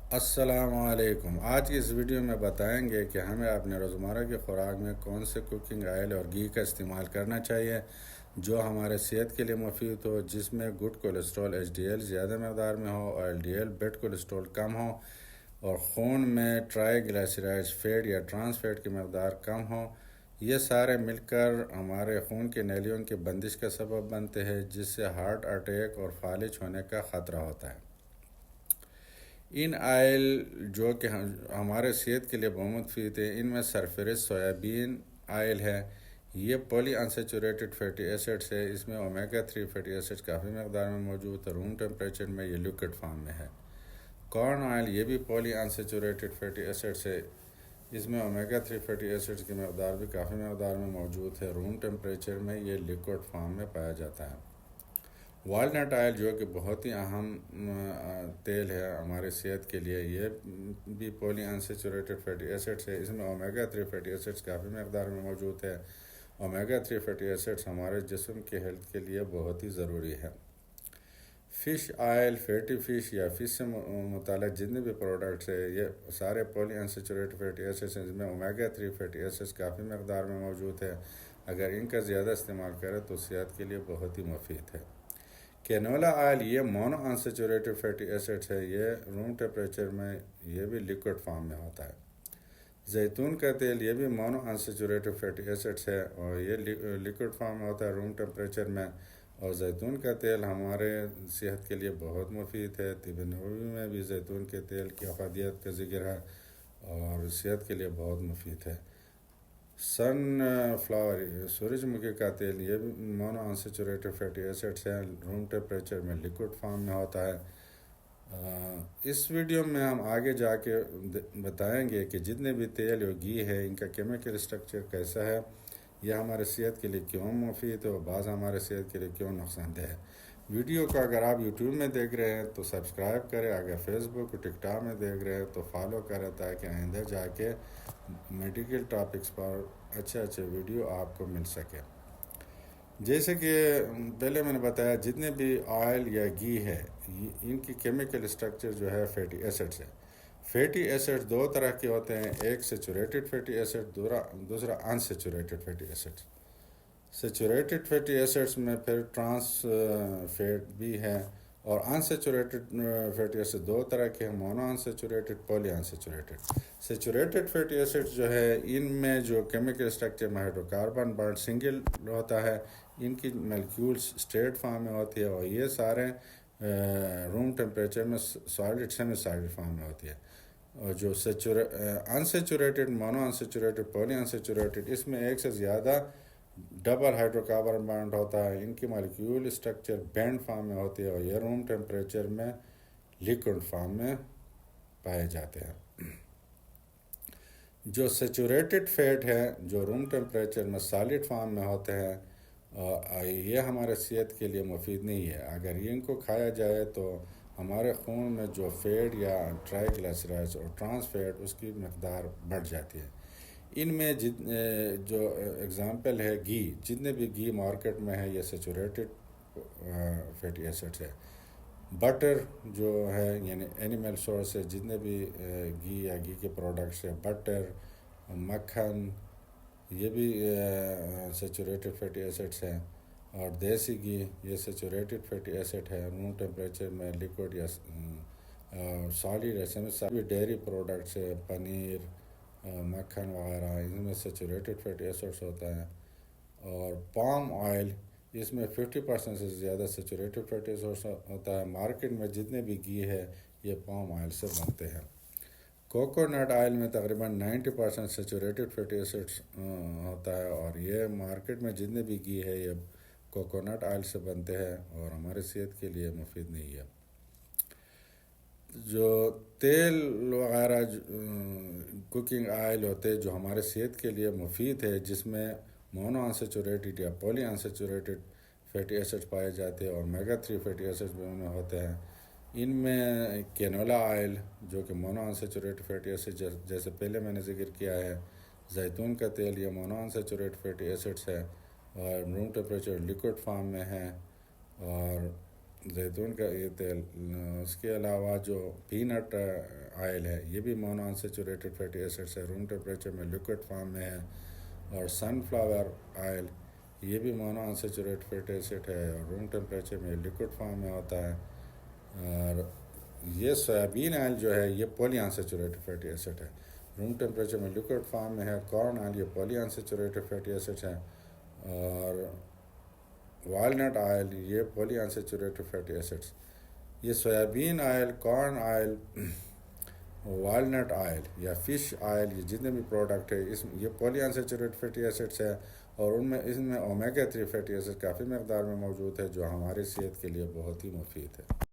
السلام علیکم۔ آج کی اس ویڈیو میں بتائیں گے کہ ہمیں اپنے روزمرہ کی خوراک میں کون سے کوکنگ آئل اور گھی کا استعمال کرنا چاہیے جو ہمارے صحت کے لیے مفید ہو، جس میں good cholesterol H D L زیادہ مقدار میں ہو اور L D L bad cholesterol کم ہو اور خون میں ٹرائی گلائسیرائڈز فیٹ یا ٹرانس فیٹ کی مقدار کم ہو۔ یہ سارے مل کر ہمارے خون کے نیلیوں کی بندش کا سبب بنتے ہیں، جس سے ہارٹ اٹیک اور فالج ہونے کا خطرہ ہوتا ہے۔ ان آئل جو کہ ہمارے صحت کے لیے بہت مفید ہے، ان میں سرفہرست سویابین آئل ہے۔ یہ پولی انسیچوریٹڈ فیٹی ایسڈز ہے۔ اس میں اومیگا 3 فیٹی ایسڈز کافی مقدار میں موجود ہے۔ روم ٹیمپریچر میں یہ لیکوڈ فارم میں ہے۔ کارن آئل یہ بھی پولی انسیچوریٹڈ فیٹی ایسڈز ہے۔ اس میں اومیگا 3 فیٹی ایسڈز کی مقدار بھی کافی مقدار میں موجود ہے۔ روم ٹیمپریچر میں یہ لیکوڈ فارم میں پایا جاتا ہے۔ والنٹ آئل جو کہ بہت ہی اہم تیل ہے ہمارے صحت کے لیے، یہ بھی پولی انسیچوریٹڈ فیٹی ایسڈز ہے۔ اس میں اومیگا 3 فیٹی ایسڈز کافی مقدار میں موجود ہے۔ اومیگا 3 فیٹی ایسڈز ہمارے جسم کے ہیلتھ کے لیے بہت ہی ضروری ہے۔ فش آئل، فیٹی فش یا فش سے متعلق جتنے بھی پروڈکٹس ہیں، یہ سارے پولی انسیچوریٹڈ فیٹی ایسڈز ہیں۔ اس میں اومیگا 3 فیٹی ایسڈز کافی مقدار میں موجود ہے۔ اگر ان کا زیادہ استعمال کریں تو صحت کے لیے بہت ہی مفید ہے۔ کینولا آئل یہ مونو انسیچوریٹڈ فیٹی ایسڈز ہے۔ یہ روم ٹیمپریچر میں یہ بھی لیکوڈ فارم میں ہوتا ہے۔ زیتون کا تیل یہ بھی مونو انسیچوریٹڈ فیٹی ایسڈز ہے اور یہ لیکوڈ فارم میں ہوتا ہے روم ٹیمپریچر میں، اور زیتون کا تیل ہمارے صحت کے لیے بہت مفید ہے۔ طب نبوی میں بھی زیتون کے تیل کی افادیت کا ذکر ہے اور صحت کے لیے بہت مفید ہے۔ سن فلاور سورج مکھی کا تیل یہ بھی مونو انسیچوریٹڈ فیٹی ایسڈز ہے۔ روم ٹیمپریچر میں لیکوڈ فارم میں ہوتا ہے۔ اس ویڈیو میں ہم آگے جا کے بتائیں گے کہ جتنے بھی تیل اور گھی ہے ان کا کیمیکل اسٹرکچر کیسا ہے، یہ ہمارے صحت کے لیے کیوں مفید ہے اور بعض ہمارے صحت کے لیے کیوں نقصان دہ ہے۔ ویڈیو کو اگر آپ یوٹیوب میں دیکھ رہے ہیں تو سبسکرائب کریں، اگر فیس بک اور ٹک ٹاک میں دیکھ رہے ہیں تو فالو کریں تاکہ آئندہ جا کے میڈیکل ٹاپکس پر اچھے ویڈیو آپ کو مل سکے۔ جیسے کہ پہلے میں نے بتایا، جتنے بھی آئل یا گھی ہے ان کی کیمیکل اسٹرکچر جو ہے فیٹی ایسڈز ہے۔ فیٹی ایسڈ دو طرح کے ہوتے ہیں، ایک سیچوریٹڈ فیٹی ایسڈ، دوسرا unsaturated fatty acid. Saturated fatty acids میں پھر ٹرانس فیٹ بھی ہے، اور ان سیچوریٹڈ فیٹی ایسڈ دو طرح کے ہیں، monounsaturated, polyunsaturated. Saturated fatty acid جو ہے ان میں جو کیمیکل اسٹرکچر میں ہائیڈرو کاربن بانڈ سنگل ہوتا ہے، ان کی مالیکیولز اسٹریٹ فارم میں ہوتی ہے اور یہ سارے روم ٹیمپریچر میں سالڈ سیمی سالڈ فارم میں ہوتی ہے۔ اور جو انسیچوریٹڈ، مونو انسیچوریٹڈ، پولی انسیچوریٹڈ، اس میں ایک سے زیادہ ڈبل ہائیڈرو کاربن بانڈ ہوتا ہے۔ ان کی مالیکیول اسٹرکچر بینڈ فارم میں ہوتی ہے اور یہ روم ٹیمپریچر میں لیکوڈ فارم میں پائے جاتے ہیں۔ جو سیچوریٹڈ فیٹ ہے جو روم ٹیمپریچر میں سالڈ فارم میں ہوتے ہیں، یہ ہمارے صحت کے لیے مفید نہیں ہے۔ اگر ان کو کھایا جائے تو ہمارے خون میں جو فیٹ یا ٹرائی گلائسیرائڈز اور ٹرانس فیٹ اس کی مقدار بڑھ جاتی ہے۔ ان میں جو اگزامپل ہے گھی، جتنے بھی گھی مارکیٹ میں ہے یہ سیچوریٹڈ فیٹی ایسڈ ہے۔ بٹر جو ہے یعنی اینیمل سورس سے جتنے بھی گھی یا گھی کے پروڈکٹس ہے، بٹر، مکھن، یہ بھی سیچوریٹڈ فیٹی ایسڈس ہیں۔ اور دیسی گھی یہ سیچوریٹڈ فیٹی ایسڈ ہے، روم ٹیمپریچر میں لیکوڈ یا سالڈ ہے۔ سبھی ڈیری پروڈکٹس ہے، پنیر، مکھن وغیرہ، ان میں سیچوریٹڈ فیٹی ایسڈس ہوتا ہے۔ اور پام آئل، اس میں 50% سے زیادہ سیچوریٹڈ فیٹی ایسڈس ہوتا ہے۔ مارکیٹ میں جتنے بھی گھی ہے یہ پام آئل سے بنتے ہیں۔ کوکونٹ آئل میں تقریباً 90% سیچوریٹڈ فیٹی ایسڈس ہوتا ہے، اور یہ مارکیٹ میں جتنے بھی گھی ہے یہ کوکونٹ آئل سے بنتے ہیں اور ہمارے صحت کے لیے مفید نہیں ہے۔ جو تیل وغیرہ کوکنگ آئل ہوتے ہیں جو ہمارے صحت کے لیے مفید ہے، جس میں مونو انسیچوریٹڈ یا پولی انسیچوریٹڈ فیٹی ایسڈ پائے جاتے ہیں اور اومیگا 3 فیٹی ایسڈ بھی ان میں ہوتے ہیں۔ ان میں کینولا آئل جو کہ مونو انسیچوریٹڈ فیٹی ایسڈ جیسے پہلے میں نے ذکر کیا ہے، زیتون کا تیل یہ مونو انسیچوریٹڈ فیٹی ایسڈس ہے اور روم ٹیمپریچر لیکوڈ فارم میں ہے، اور زیتون کا یہ تیل، اس کے علاوہ جو پینٹ آئل ہے یہ بھی مونو انسیچوریٹڈ فیٹی ایسڈس ہے، روم ٹیمپریچر میں لیکوڈ فارم میں ہے، اور سن فلاور آئل یہ بھی مونو انسیچوریٹڈ فیٹی ایسڈ ہے اور روم ٹیمپریچر میں لیکوڈ فارم میں ہوتا ہے، اور یہ سویابین آئل جو ہے یہ پولی انسیچوریٹڈ فیٹی ایسڈ ہے، روم ٹیمپریچر میں لیکوڈ فارم میں ہے۔ کارن آئل یہ پولی انسیچوریٹڈ فیٹی ایسڈ ہے، اور والنٹ آئل یہ پولی انسیچوریٹڈ فیٹی ایسڈس۔ یہ سویابین آئل، کارن آئل، والنٹ آئل یا فش آئل، یہ جتنے بھی پروڈکٹ ہے یہ پولی انسیچوریٹڈ فیٹی ایسڈس ہے، اور اس میں اومیگا 3 فیٹی ایسڈ کافی مقدار میں موجود ہے جو ہماری صحت کے لیے بہت ہی مفید ہے۔